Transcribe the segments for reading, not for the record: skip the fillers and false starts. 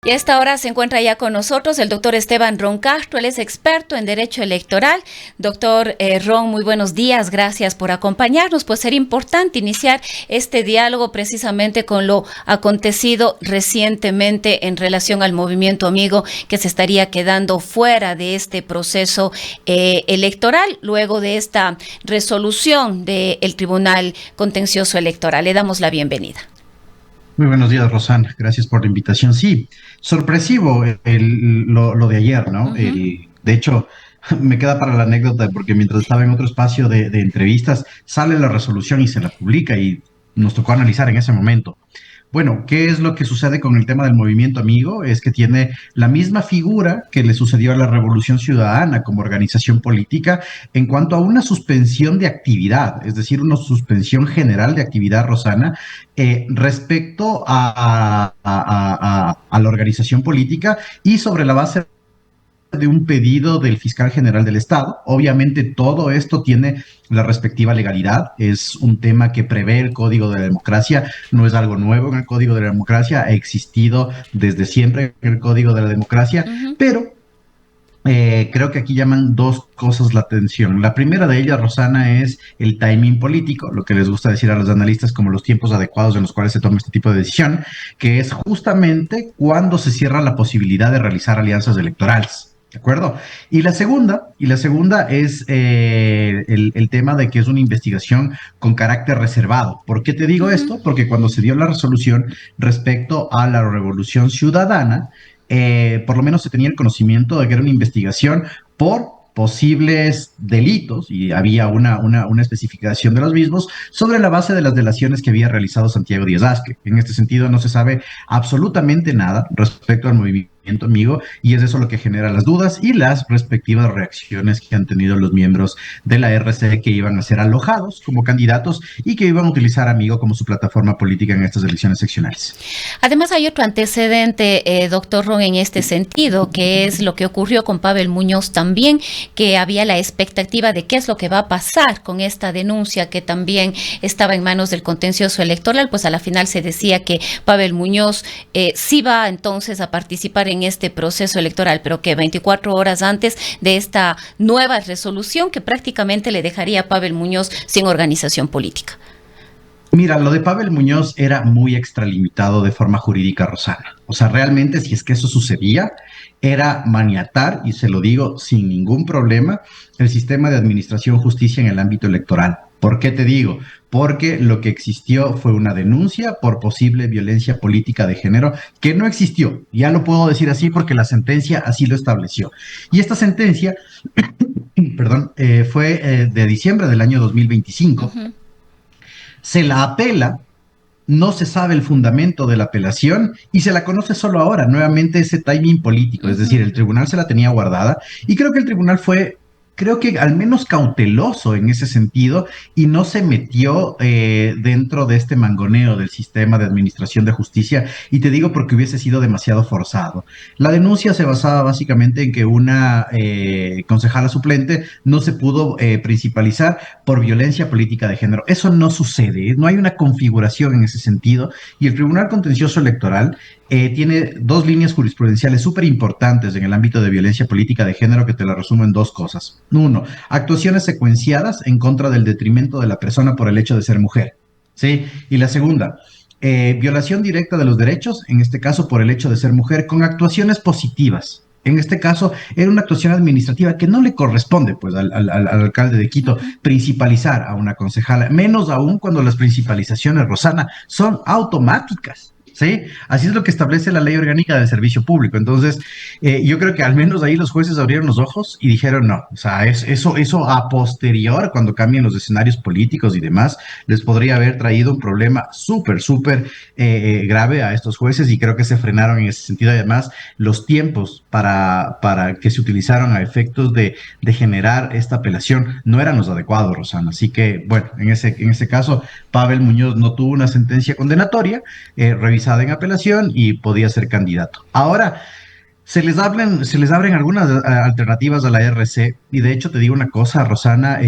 Y a esta hora se encuentra ya con nosotros el doctor Esteban Ron Castro. Él es experto en Derecho Electoral. Doctor Ron, muy buenos días. Gracias por acompañarnos. Pues sería importante iniciar este diálogo precisamente con lo acontecido recientemente en relación al movimiento amigo que se estaría quedando fuera de este proceso electoral luego de esta resolución del Tribunal Contencioso Electoral. Le damos la bienvenida. Muy buenos días, Rosana. Gracias por la invitación. Sí, sorpresivo lo de ayer, ¿no? Uh-huh. De hecho, me queda para la anécdota porque mientras estaba en otro espacio de entrevistas, sale la resolución y se la publica y nos tocó analizar en ese momento. Bueno, ¿qué es lo que sucede con el tema del movimiento amigo? Es que tiene la misma figura que le sucedió a la Revolución Ciudadana como organización política en cuanto a una suspensión de actividad, es decir, una suspensión general de actividad, Rosana, respecto a la organización política y sobre la base de un pedido del fiscal general del Estado. Obviamente todo esto tiene la respectiva legalidad, es un tema que prevé el Código de la Democracia, no es algo nuevo en el Código de la Democracia, ha existido desde siempre en el Código de la Democracia, Uh-huh. pero creo que aquí llaman dos cosas la atención. La primera de ellas, Rosana, es el timing político, lo que les gusta decir a los analistas como los tiempos adecuados en los cuales se toma este tipo de decisión, que es justamente cuando se cierra la posibilidad de realizar alianzas electorales. ¿De acuerdo? Y la segunda es el tema de que es una investigación con carácter reservado. ¿Por qué te digo Uh-huh. esto? Porque cuando se dio la resolución respecto a la Revolución Ciudadana, por lo menos se tenía el conocimiento de que era una investigación por posibles delitos, y había una especificación de los mismos, sobre la base de las delaciones que había realizado Santiago Díaz Asque. En este sentido, no se sabe absolutamente nada respecto al movimiento amigo, y es eso lo que genera las dudas y las respectivas reacciones que han tenido los miembros de la RC que iban a ser alojados como candidatos y que iban a utilizar amigo como su plataforma política en estas elecciones seccionales. Además, hay otro antecedente, doctor Ron, en este sentido, que es lo que ocurrió con Pavel Muñoz también, que había la expectativa de qué es lo que va a pasar con esta denuncia que también estaba en manos del contencioso electoral. Pues a la final se decía que Pavel Muñoz sí va entonces a participar en este proceso electoral, pero que 24 horas antes de esta nueva resolución que prácticamente le dejaría a Pavel Muñoz sin organización política. Mira, lo de Pavel Muñoz era muy extralimitado de forma jurídica, Rosana. O sea, realmente si es que eso sucedía, era maniatar, y se lo digo sin ningún problema, el sistema de administración justicia en el ámbito electoral. ¿Por qué te digo? Porque lo que existió fue una denuncia por posible violencia política de género que no existió. Ya lo puedo decir así porque la sentencia así lo estableció. Y esta sentencia, perdón, fue de diciembre del año 2025. Uh-huh. Se la apela, no se sabe el fundamento de la apelación y se la conoce solo ahora, nuevamente ese timing político, es decir, Uh-huh. el tribunal se la tenía guardada y creo que el tribunal fue, creo que al menos cauteloso en ese sentido y no se metió dentro de este mangoneo del sistema de administración de justicia, y te digo porque hubiese sido demasiado forzado. La denuncia se basaba básicamente en que una concejala suplente no se pudo principalizar por violencia política de género. Eso no sucede, no hay una configuración en ese sentido, y el Tribunal Contencioso Electoral tiene dos líneas jurisprudenciales súper importantes en el ámbito de violencia política de género que te la resumo en dos cosas. Uno, actuaciones secuenciadas en contra del detrimento de la persona por el hecho de ser mujer. ¿Sí? Y la segunda, violación directa de los derechos, en este caso por el hecho de ser mujer, con actuaciones positivas. En este caso, era una actuación administrativa que no le corresponde pues, al alcalde de Quito Uh-huh. principalizar a una concejala, menos aún cuando las principalizaciones, Rosana, son automáticas. ¿Sí? Así es lo que establece la ley orgánica del servicio público. Entonces, yo creo que al menos ahí los jueces abrieron los ojos y dijeron no. O sea, eso a posterior, cuando cambien los escenarios políticos y demás, les podría haber traído un problema súper grave a estos jueces, y creo que se frenaron en ese sentido. Además, los tiempos para que se utilizaron a efectos de generar esta apelación no eran los adecuados, Rosana. Así que, bueno, en ese caso, Pavel Muñoz no tuvo una sentencia condenatoria revisada en apelación y podía ser candidato. Ahora, Se les abren algunas alternativas a la RC y de hecho te digo una cosa, Rosana,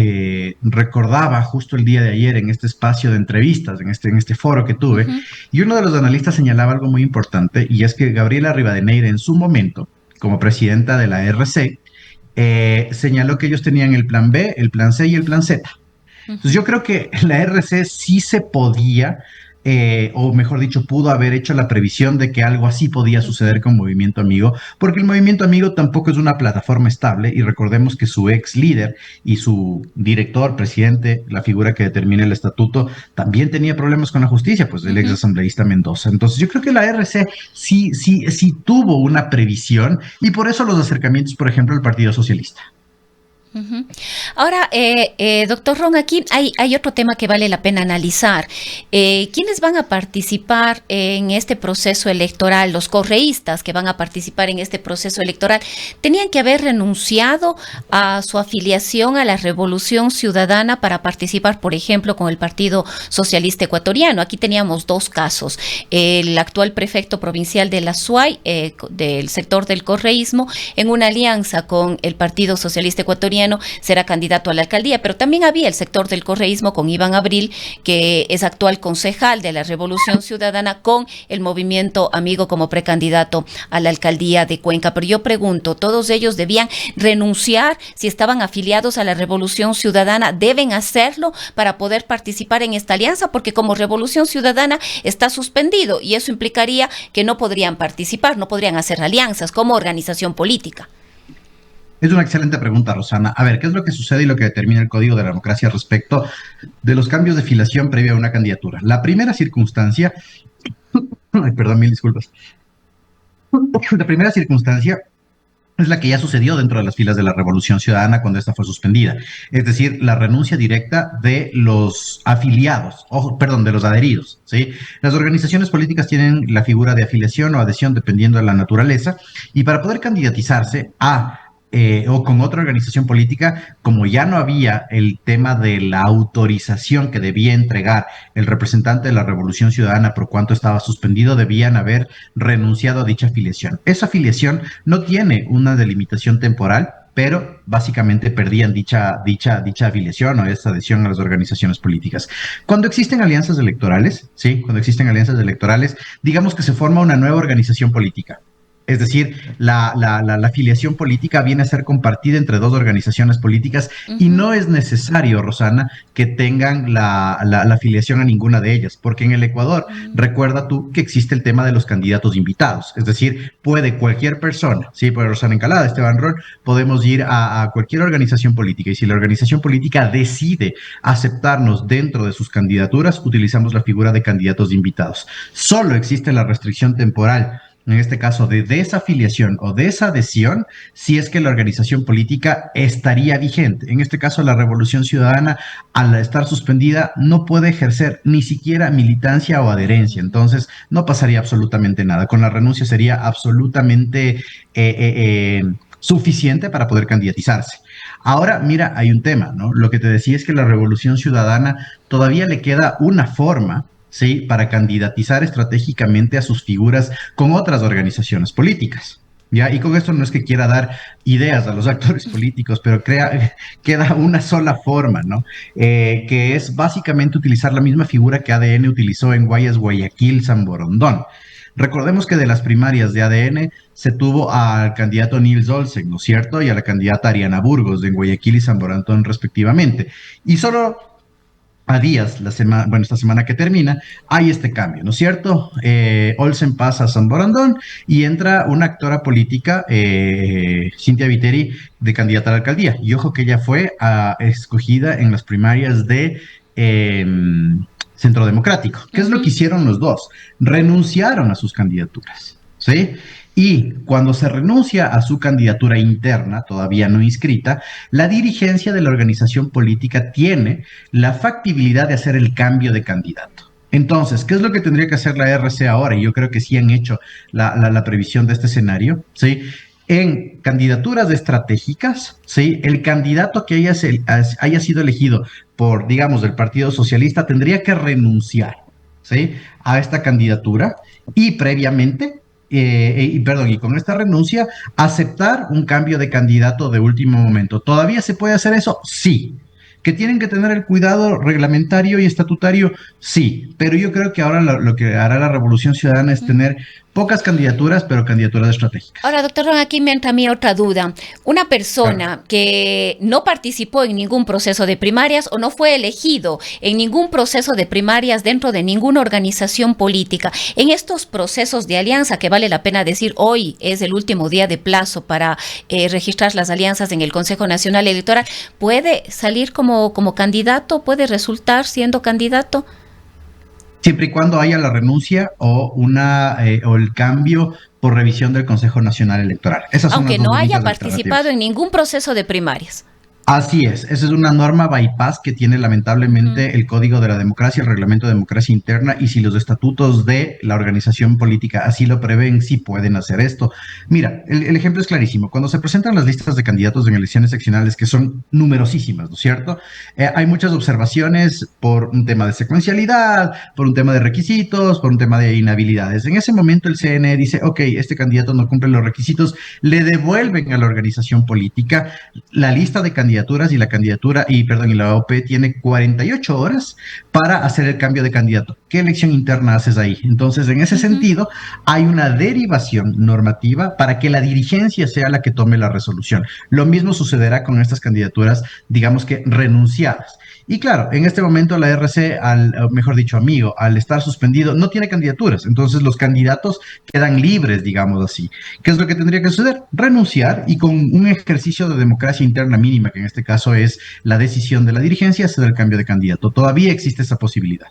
recordaba justo el día de ayer en este espacio de entrevistas, en este foro que tuve, Ujú, y uno de los analistas señalaba algo muy importante y es que Gabriela Rivadeneira en su momento, como presidenta de la RC, señaló que ellos tenían el plan B, el plan C y el plan Z. Entonces ujú. yo creo que la RC sí se podía, o mejor dicho, pudo haber hecho la previsión de que algo así podía suceder Ujú. con Movimiento Amigo, porque el Movimiento Amigo tampoco es una plataforma estable y recordemos que su ex líder y su director, presidente, la figura que determina el estatuto, también tenía problemas con la justicia, pues el ex Ujú. asambleísta Mendoza. Entonces yo creo que la RC sí tuvo una previsión y por eso los acercamientos, por ejemplo, al Partido Socialista. Ujú. Ahora, doctor Ron, aquí hay otro tema que vale la pena analizar. ¿Quiénes van a participar en este proceso electoral? Los correístas que van a participar en este proceso electoral tenían que haber renunciado a su afiliación a la Revolución Ciudadana para participar, por ejemplo, con el Partido Socialista Ecuatoriano. Aquí teníamos dos casos. El actual prefecto provincial de la SUAY, del sector del correísmo, en una alianza con el Partido Socialista Ecuatoriano, será candidato a la alcaldía, pero también había el sector del correísmo con Iván Abril, que es actual concejal de la Revolución Ciudadana, con el Movimiento Amigo como precandidato a la alcaldía de Cuenca. Pero yo pregunto, ¿todos ellos debían renunciar si estaban afiliados a la Revolución Ciudadana? ¿Deben hacerlo para poder participar en esta alianza? Porque como Revolución Ciudadana está suspendido y eso implicaría que no podrían participar, no podrían hacer alianzas como organización política. Es una excelente pregunta, Rosana. A ver, ¿qué es lo que sucede y lo que determina el Código de la Democracia respecto de los cambios de filiación previa a una candidatura? La primera circunstancia, ay, perdón, mil disculpas. La primera circunstancia es la que ya sucedió dentro de las filas de la Revolución Ciudadana cuando esta fue suspendida. Es decir, la renuncia directa de los afiliados, ojo, perdón, de los adheridos, ¿sí? Las organizaciones políticas tienen la figura de afiliación o adhesión dependiendo de la naturaleza y para poder candidatizarse a o con otra organización política, como ya no había el tema de la autorización que debía entregar el representante de la Revolución Ciudadana por cuanto estaba suspendido, debían haber renunciado a dicha afiliación. Esa afiliación no tiene una delimitación temporal, pero básicamente perdían dicha afiliación o esa adhesión a las organizaciones políticas. Cuando existen alianzas electorales, ¿sí? Cuando existen alianzas electorales, digamos que se forma una nueva organización política. Es decir, la afiliación política viene a ser compartida entre dos organizaciones políticas Uh y -huh. no es necesario, Rosana, que tengan la afiliación a ninguna de ellas, porque en el Ecuador, recuerda tú que existe el tema de los candidatos invitados, es decir, puede cualquier persona, sí, puede Rosana Encalada, Esteban Ron, podemos ir a cualquier organización política y si la organización política decide aceptarnos dentro de sus candidaturas, utilizamos la figura de candidatos invitados. Solo existe la restricción temporal en este caso de desafiliación o desadhesión, si es que la organización política estaría vigente. En este caso, la Revolución Ciudadana, al estar suspendida, no puede ejercer ni siquiera militancia o adherencia. Entonces, no pasaría absolutamente nada. Con la renuncia sería absolutamente suficiente para poder candidatizarse. Ahora, mira, hay un tema, ¿no? Lo que te decía es que la Revolución Ciudadana todavía le queda una forma, ¿sí? Para candidatizar estratégicamente a sus figuras con otras organizaciones políticas. ¿Ya? Y con esto no es que quiera dar ideas a los actores políticos, pero queda una sola forma, ¿no? Que es básicamente utilizar la misma figura que ADN utilizó en Guayas, Guayaquil, San Borondón. Recordemos que de las primarias de ADN se tuvo al candidato Nils Olsen, ¿no es cierto? Y a la candidata Ariana Burgos en Guayaquil y San Borondón respectivamente. Y solo a días, esta semana que termina, hay este cambio, ¿no es cierto? Olsen pasa a San Borondón y entra una actora política, Cintia Viteri, de candidata a la alcaldía. Y ojo que ella fue escogida en las primarias de Centro Democrático. ¿Qué Uh es lo que -huh. hicieron los dos? Renunciaron a sus candidaturas, ¿sí? Y cuando se renuncia a su candidatura interna, todavía no inscrita, la dirigencia de la organización política tiene la factibilidad de hacer el cambio de candidato. Entonces, ¿qué es lo que tendría que hacer la RC ahora? Y yo creo que sí han hecho la previsión de este escenario, ¿sí? En candidaturas estratégicas, ¿sí? El candidato que haya sido elegido por, digamos, el Partido Socialista tendría que renunciar, ¿sí? A esta candidatura y previamente y con esta renuncia, aceptar un cambio de candidato de último momento. ¿Todavía se puede hacer eso? Sí. ¿Que tienen que tener el cuidado reglamentario y estatutario? Sí, pero yo creo que ahora lo que hará la Revolución Ciudadana es tener pocas candidaturas, pero candidaturas estratégicas. Ahora, doctor Ron, aquí me entra a mí otra duda. Una persona Claro. que no participó en ningún proceso de primarias o no fue elegido en ningún proceso de primarias dentro de ninguna organización política, en estos procesos de alianza, que vale la pena decir, hoy es el último día de plazo para registrar las alianzas en el Consejo Nacional Electoral, ¿puede salir como candidato? ¿Puede resultar siendo candidato? Siempre y cuando haya la renuncia o el cambio por revisión del Consejo Nacional Electoral. Esas son las Aunque dos no haya únicas participado alternativas. en ningún proceso de primarias. Así es, esa es una norma bypass que tiene lamentablemente el Código de la Democracia, el Reglamento de Democracia Interna, y si los estatutos de la organización política así lo prevén, sí pueden hacer esto. Mira, el ejemplo es clarísimo. Cuando se presentan las listas de candidatos en elecciones seccionales, que son numerosísimas, ¿no es cierto? Hay muchas observaciones por un tema de secuencialidad, por un tema de requisitos, por un tema de inhabilidades. En ese momento el CNE dice, ok, este candidato no cumple los requisitos, le devuelven a la organización política la lista de candidaturas y la candidatura, y la OP tiene 48 horas para hacer el cambio de candidato. ¿Qué elección interna haces ahí? Entonces, en ese sentido, hay una derivación normativa para que la dirigencia sea la que tome la resolución. Lo mismo sucederá con estas candidaturas, digamos que renunciadas. Y claro, en este momento la RC, mejor dicho, amigo, al estar suspendido, no tiene candidaturas. Entonces los candidatos quedan libres, digamos así. ¿Qué es lo que tendría que suceder? Renunciar y con un ejercicio de democracia interna mínima, que en este caso es la decisión de la dirigencia, hacer el cambio de candidato. Todavía existe esa posibilidad.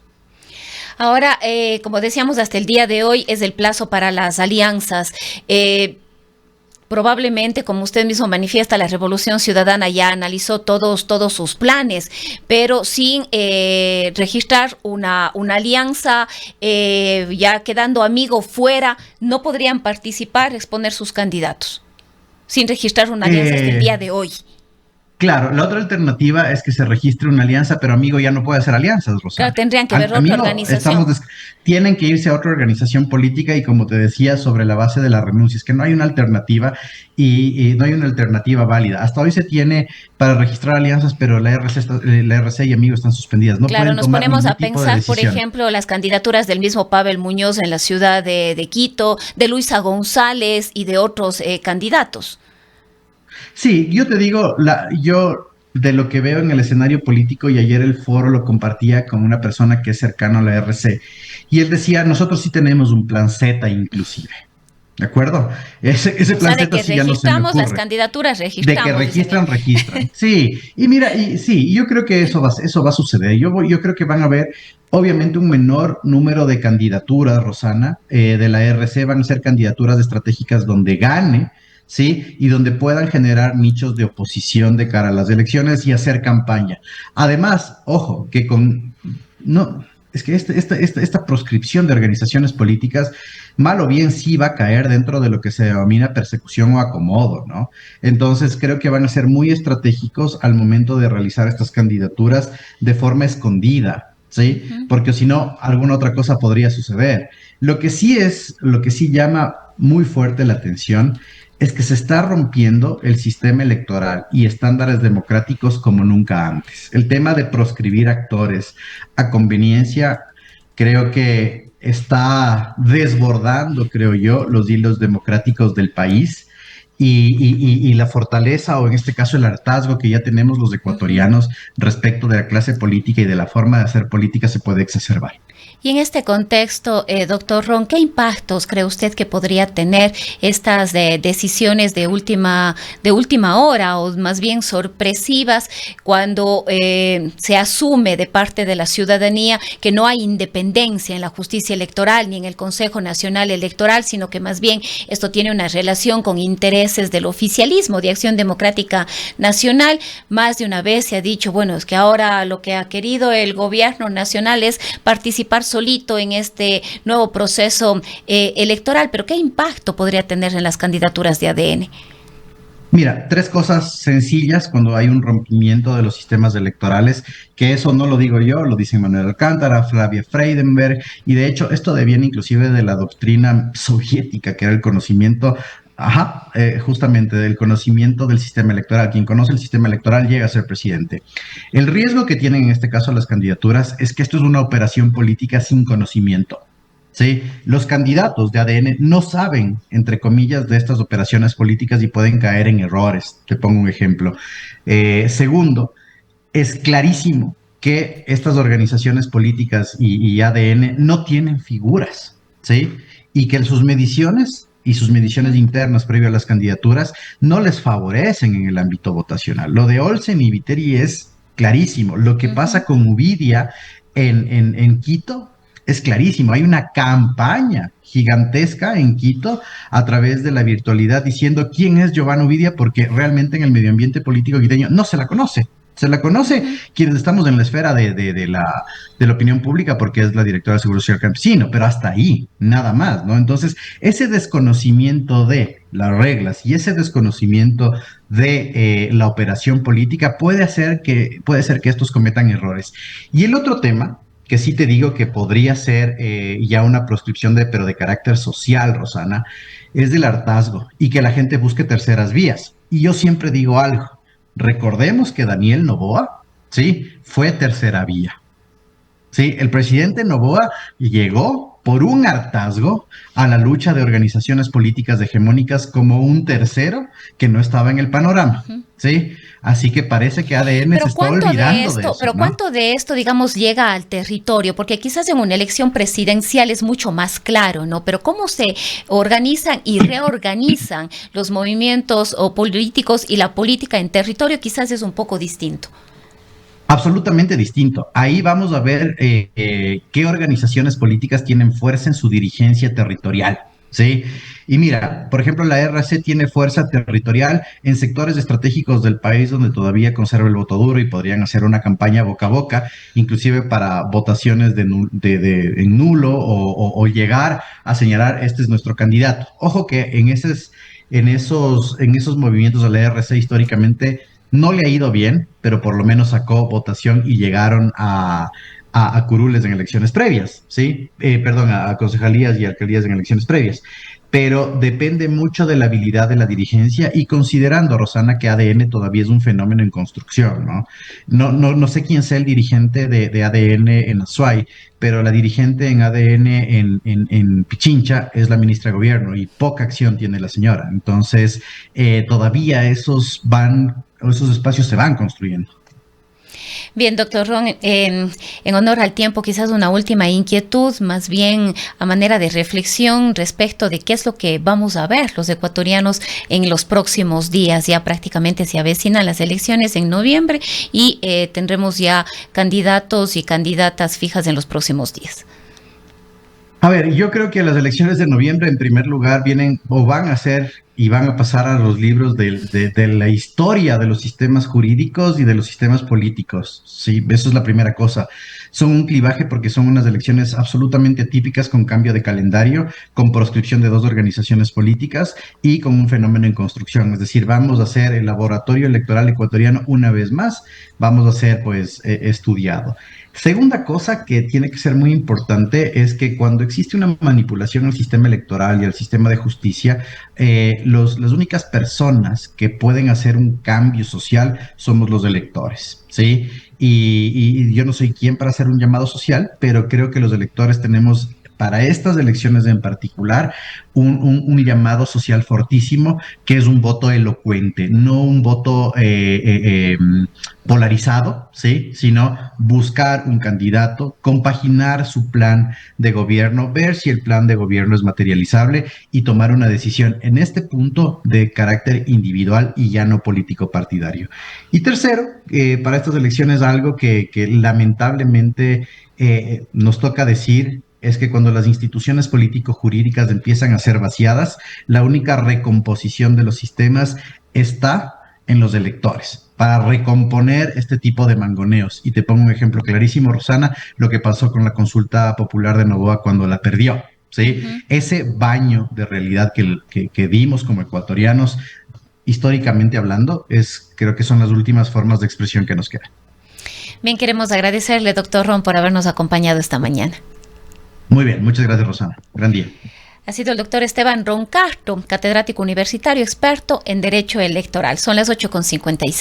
Ahora, como decíamos, hasta el día de hoy es el plazo para las alianzas. Probablemente, como usted mismo manifiesta, la Revolución Ciudadana ya analizó todos sus planes, pero sin registrar una alianza, ya quedando amigo fuera, no podrían participar, exponer sus candidatos, sin registrar una alianza hasta el día de hoy. Claro, la otra alternativa es que se registre una alianza, pero amigo ya no puede hacer alianzas, Claro, Rosana. tendrían que ver otra Amigo, organización. tienen que irse a otra organización política y como te decía, sobre la base de la renuncia, es que no hay una alternativa y no hay una alternativa válida. Hasta hoy se tiene para registrar alianzas, pero la RC y amigo están suspendidas. No Claro, pueden nos tomar ponemos ningún a tipo de pensar, por decisión. ejemplo, las candidaturas del mismo Pavel Muñoz en la ciudad de Quito, de Luisa González y de otros candidatos. Sí, yo te digo, yo de lo que veo en el escenario político, y ayer el foro lo compartía con una persona que es cercana a la RC, y él decía, nosotros sí tenemos un plan Z inclusive, ¿de acuerdo? Ese O sea, plan de Z que sí ya no se me registramos las ocurre. candidaturas, De que registramos, dicen registran, ellos. registran. Sí, y mira, y sí, yo creo que eso va a suceder. Yo creo que van a haber, obviamente, un menor número de candidaturas, Rosana, de la RC, van a ser candidaturas estratégicas donde gane, ¿sí? Y donde puedan generar nichos de oposición de cara a las elecciones y hacer campaña. Además, ojo, que no, es que esta proscripción de organizaciones políticas, mal o bien, sí va a caer dentro de lo que se denomina persecución o acomodo, ¿no? Entonces, creo que van a ser muy estratégicos al momento de realizar estas candidaturas de forma escondida, ¿sí? Porque si no, alguna otra cosa podría suceder. Lo que sí llama muy fuerte la atención es que se está rompiendo el sistema electoral y estándares democráticos como nunca antes. El tema de proscribir actores a conveniencia creo que está desbordando, creo yo, los hilos democráticos del país y la fortaleza, o en este caso el hartazgo que ya tenemos los ecuatorianos respecto de la clase política y de la forma de hacer política se puede exacerbar. Y en este contexto, doctor Ron, ¿qué impactos cree usted que podría tener estas decisiones de última hora o más bien sorpresivas cuando se asume de parte de la ciudadanía que no hay independencia en la justicia electoral ni en el Consejo Nacional Electoral, sino que más bien esto tiene una relación con intereses del oficialismo de Acción Democrática Nacional? Más de una vez se ha dicho, bueno, es que ahora lo que ha querido el gobierno nacional es participar solito en este nuevo proceso electoral, pero ¿qué impacto podría tener en las candidaturas de ADN? Mira, tres cosas sencillas cuando hay un rompimiento de los sistemas electorales, que eso no lo digo yo, lo dice Manuel Alcántara, Flavia Freidenberg, y de hecho esto deviene inclusive de la doctrina soviética, que era el conocimiento, justamente del conocimiento del sistema electoral. Quien conoce el sistema electoral llega a ser presidente. El riesgo que tienen en este caso las candidaturas es que esto es una operación política sin conocimiento. ¿Sí? Los candidatos de ADN no saben, entre comillas, de estas operaciones políticas y pueden caer en errores. Te pongo un ejemplo. Segundo, es clarísimo que estas organizaciones políticas y ADN no tienen figuras, ¿sí? Y que sus mediciones y sus mediciones internas previo a las candidaturas no les favorecen en el ámbito votacional. Lo de Olsen y Viteri es clarísimo. Lo que pasa con Uvidia en Quito es clarísimo. Hay una campaña gigantesca en Quito a través de la virtualidad diciendo quién es Giovanna Uvidia, porque realmente en el medio ambiente político quiteño no se la conoce. Se la conoce quienes estamos en la esfera de la opinión pública porque es la directora del Seguro Social Campesino, pero hasta ahí, nada más, ¿no? Entonces, ese desconocimiento de las reglas y ese desconocimiento de la operación política puede ser que estos cometan errores. Y el otro tema que sí te digo que podría ser ya una proscripción pero de carácter social, Rosana, es del hartazgo y que la gente busque terceras vías. Y yo siempre digo algo, recordemos que Daniel Noboa, sí, fue tercera vía. Sí, el presidente Noboa llegó por un hartazgo a la lucha de organizaciones políticas hegemónicas como un tercero que no estaba en el panorama, ¿sí? Así que parece que ADN se está olvidando de eso, pero ¿no? ¿cuánto de esto, digamos, llega al territorio? Porque quizás en una elección presidencial es mucho más claro, ¿no? Pero ¿cómo se organizan y reorganizan los movimientos o políticos y la política en territorio? Quizás es un poco distinto. Absolutamente distinto. Ahí vamos a ver qué organizaciones políticas tienen fuerza en su dirigencia territorial, ¿sí? Y mira, por ejemplo, la RC tiene fuerza territorial en sectores estratégicos del país donde todavía conserva el voto duro y podrían hacer una campaña boca a boca, inclusive para votaciones en nulo o llegar a señalar este es nuestro candidato. Ojo que en esos movimientos de la RC históricamente no le ha ido bien, pero por lo menos sacó votación y llegaron a curules en elecciones previas, ¿sí? Perdón, a concejalías y alcaldías en elecciones previas. Pero depende mucho de la habilidad de la dirigencia y considerando, Rosana, que ADN todavía es un fenómeno en construcción, ¿no? No sé quién sea el dirigente de ADN en Azuay, pero la dirigente en ADN en Pichincha es la ministra de Gobierno y poca acción tiene la señora. Entonces, todavía esos espacios se van construyendo. Bien, doctor Ron, en honor al tiempo, quizás una última inquietud, más bien a manera de reflexión respecto de qué es lo que vamos a ver los ecuatorianos en los próximos días. Ya prácticamente se avecinan las elecciones en noviembre y tendremos ya candidatos y candidatas fijas en los próximos días. A ver, yo creo que las elecciones de noviembre, en primer lugar, vienen o van a ser y van a pasar a los libros de la historia de los sistemas jurídicos y de los sistemas políticos. Sí, eso es la primera cosa. Son un clivaje porque son unas elecciones absolutamente atípicas con cambio de calendario, con proscripción de dos organizaciones políticas y con un fenómeno en construcción. Es decir, vamos a hacer el laboratorio electoral ecuatoriano una vez más, vamos a ser pues estudiado. Segunda cosa que tiene que ser muy importante es que cuando existe una manipulación al sistema electoral y al sistema de justicia, las únicas personas que pueden hacer un cambio social somos los electores, ¿sí? Y yo no soy quien para hacer un llamado social, pero creo que los electores tenemos para estas elecciones en particular un llamado social fortísimo, que es un voto elocuente, no un voto polarizado, ¿sí? Sino buscar un candidato, compaginar su plan de gobierno, ver si el plan de gobierno es materializable y tomar una decisión en este punto de carácter individual y ya no político partidario. Y tercero, para estas elecciones algo que lamentablemente nos toca decir es que cuando las instituciones político-jurídicas empiezan a ser vaciadas, la única recomposición de los sistemas está en los electores para recomponer este tipo de mangoneos. Y te pongo un ejemplo clarísimo, Rosana, lo que pasó con la consulta popular de Noboa cuando la perdió. ¿Sí? Ese baño de realidad que dimos como ecuatorianos históricamente hablando, creo que son las últimas formas de expresión que nos quedan. Bien, queremos agradecerle, doctor Ron, por habernos acompañado esta mañana. Muy bien, muchas gracias, Rosana. Gran día. Ha sido el doctor Esteban Ron Castro, catedrático universitario experto en Derecho Electoral. Son las 8:56.